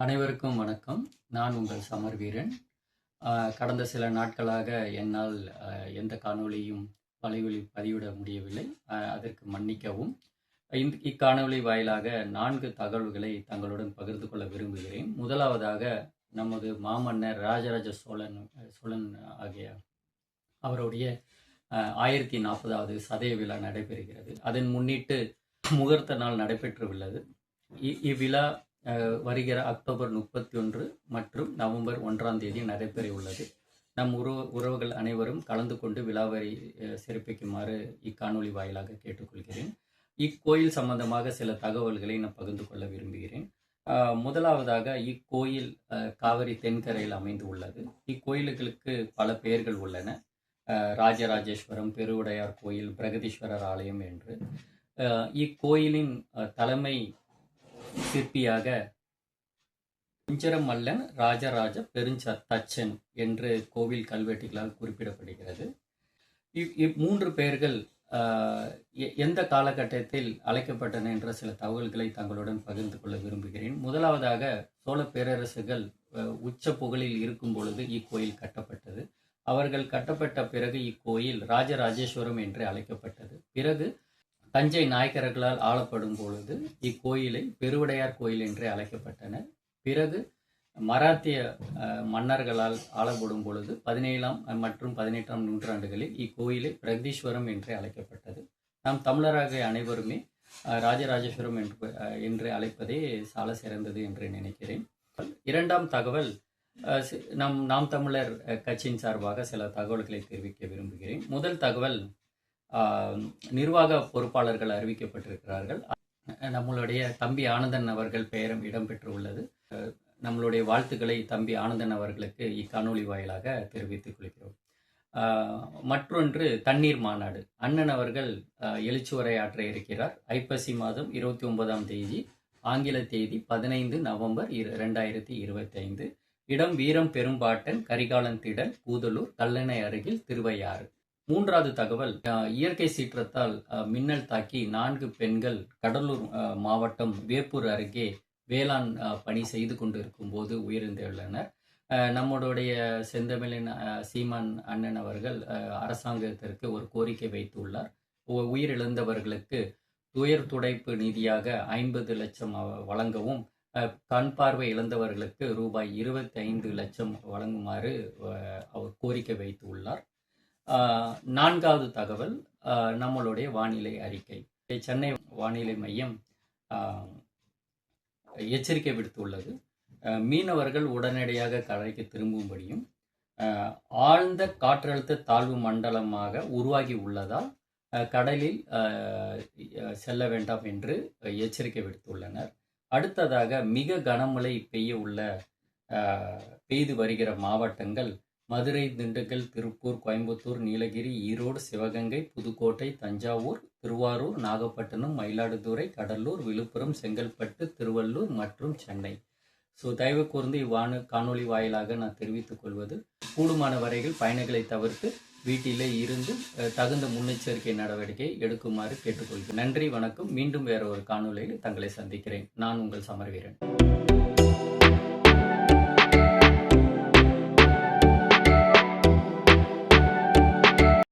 அனைவருக்கும் வணக்கம். நான் உங்கள் சமர் வீரன். கடந்த சில நாட்களாக என்னால் எந்த காணொளியும் வலைவழியில் பதிவிட முடியவில்லை. அதற்கு மன்னிக்கவும். இக்காணொளி வாயிலாக 4 தகவல்களை தங்களுடன் பகிர்ந்து கொள்ள விரும்புகிறேன். முதலாவதாக நமது மாமன்னர் ராஜராஜ சோழன் ஆகிய அவருடைய 1040வது சதய விழா நடைபெறுகிறது. அதன் முன்னிட்டு முகூர்த்த நாள் நடைபெற்றுள்ளது. இவ்விழா வருகிற அக்டோபர் 31 மற்றும் நவம்பர் 1ஆம் தேதி நடைபெற உள்ளது. நம் உறவுகள் அனைவரும் கலந்து கொண்டு விழாவை சிறப்பிக்குமாறு இக்காணொளி வாயிலாக கேட்டுக்கொள்கிறேன். இக்கோயில் சம்பந்தமாக சில தகவல்களை நான் பகிர்ந்து கொள்ள விரும்புகிறேன். முதலாவதாக இக்கோயில் காவிரி தென்கரையில் அமைந்து உள்ளது. இக்கோயில்களுக்கு பல பெயர்கள் உள்ளன. ராஜராஜேஸ்வரம், பெருவுடையார் கோயில், பிரகதீஸ்வரர் ஆலயம் என்று. இக்கோயிலின் தலைமை சிற்பியாக குஞ்சரமல்லன் ராஜராஜ பெருந்தச்சன் என்று கோவில் கல்வெட்டுகளால் குறிப்பிடப்படுகிறது. இம்மூன்று பெயர்கள் எந்த காலகட்டத்தில் அழைக்கப்பட்டன என்ற சில தகவல்களை தங்களுடன் பகிர்ந்து கொள்ள விரும்புகிறேன். முதலாவதாக சோழ பேரரசுகள் உச்ச புகழில் இருக்கும் பொழுது இக்கோயில் கட்டப்பட்டது. அவர்கள் கட்டப்பட்ட பிறகு இக்கோயில் ராஜராஜேஸ்வரம் என்று அழைக்கப்பட்டது. பிறகு தஞ்சை நாயக்கர்களால் ஆளப்படும் பொழுது இக்கோயிலை பெருவுடையார் கோயில் என்றே அழைக்கப்பட்டன. பிறகு மராத்திய மன்னர்களால் ஆளப்படும் பொழுது 17ஆம் மற்றும் 18ஆம் நூற்றாண்டுகளில் இக்கோயிலை பிரகதீஸ்வரம் என்றே அழைக்கப்பட்டது. நாம் தமிழராக அனைவருமே ராஜராஜேஸ்வரம் என்று அழைப்பதே சால சிறந்தது என்று நினைக்கிறேன். இரண்டாம் தகவல், நாம் தமிழர் கட்சியின் சார்பாக சில தகவல்களை தெரிவிக்க விரும்புகிறேன். முதல் தகவல், நிர்வாக பொறுப்பாளர்கள் அறிவிக்கப்பட்டிருக்கிறார்கள். நம்மளுடைய தம்பி ஆனந்தன் அவர்கள் பெயரும் இடம்பெற்று உள்ளது. நம்மளுடைய வாழ்த்துக்களை தம்பி ஆனந்தன் அவர்களுக்கு இக்காணொளி வாயிலாக தெரிவித்துக் கொள்கிறோம். மற்றொன்று தண்ணீர் மாநாடு. அண்ணன் அவர்கள் எழுச்சியுரையாற்ற இருக்கிறார். ஐப்பசி மாதம் 29ஆம் தேதி, ஆங்கில தேதி 15 நவம்பர் 2025. இடம் வீரம் பெரும்பாட்டன், கரிகாலன் திடல், பூதலூர், கல்லணை அருகில், திருவையாறு. மூன்றாவது தகவல், இயற்கை சீற்றத்தால் மின்னல் தாக்கி 4 பெண்கள் கடலூர் மாவட்டம் வேப்பூர் அருகே வேளாண் பணி செய்து கொண்டிருக்கும் போது உயிரிழந்துள்ளனர். நம்முடைய செந்தமிழின் சீமான் அண்ணன் அவர்கள் அரசாங்கத்திற்கு ஒரு கோரிக்கை வைத்துள்ளார். உயிரிழந்தவர்களுக்கு துயர் துடைப்பு நிதியாக 50 லட்சம் வழங்கவும், கண் பார்வை இழந்தவர்களுக்கு ரூபாய் 25 லட்சம் வழங்குமாறு அவர் கோரிக்கை வைத்துள்ளார். நான்காவது தகவல், நம்மளுடைய வானிலை அறிக்கை. சென்னை வானிலை மையம் எச்சரிக்கை விடுத்துள்ளது. மீனவர்கள் உடனடியாக கரைக்கு திரும்பும்படியும், ஆழ்ந்த காற்றழுத்த தாழ்வு மண்டலமாக உருவாகி உள்ளதால் கடலில் செல்ல வேண்டாம் என்று எச்சரிக்கை விடுத்துள்ளனர். அடுத்ததாக, மிக கனமழை பெய்து வருகிற மாவட்டங்கள் மதுரை, திண்டுக்கல், திருப்பூர், கோயம்புத்தூர், நீலகிரி, ஈரோடு, சிவகங்கை, புதுக்கோட்டை, தஞ்சாவூர், திருவாரூர், நாகப்பட்டினம், மயிலாடுதுறை, கடலூர், விழுப்புரம், செங்கல்பட்டு, திருவள்ளூர் மற்றும் சென்னை. தயவு கூர்ந்து காணொளி வாயிலாக நான் தெரிவித்துக் கொள்வது, கூடுமான வரையில் பயணிகளை தவிர்த்து வீட்டிலே இருந்து தகுந்த முன்னெச்சரிக்கை நடவடிக்கை எடுக்குமாறு கேட்டுக்கொள்கிறேன். நன்றி, வணக்கம். மீண்டும் வேற ஒரு காணொலியில் தங்களை சந்திக்கிறேன். நான் உங்கள் சமர் வீரன்.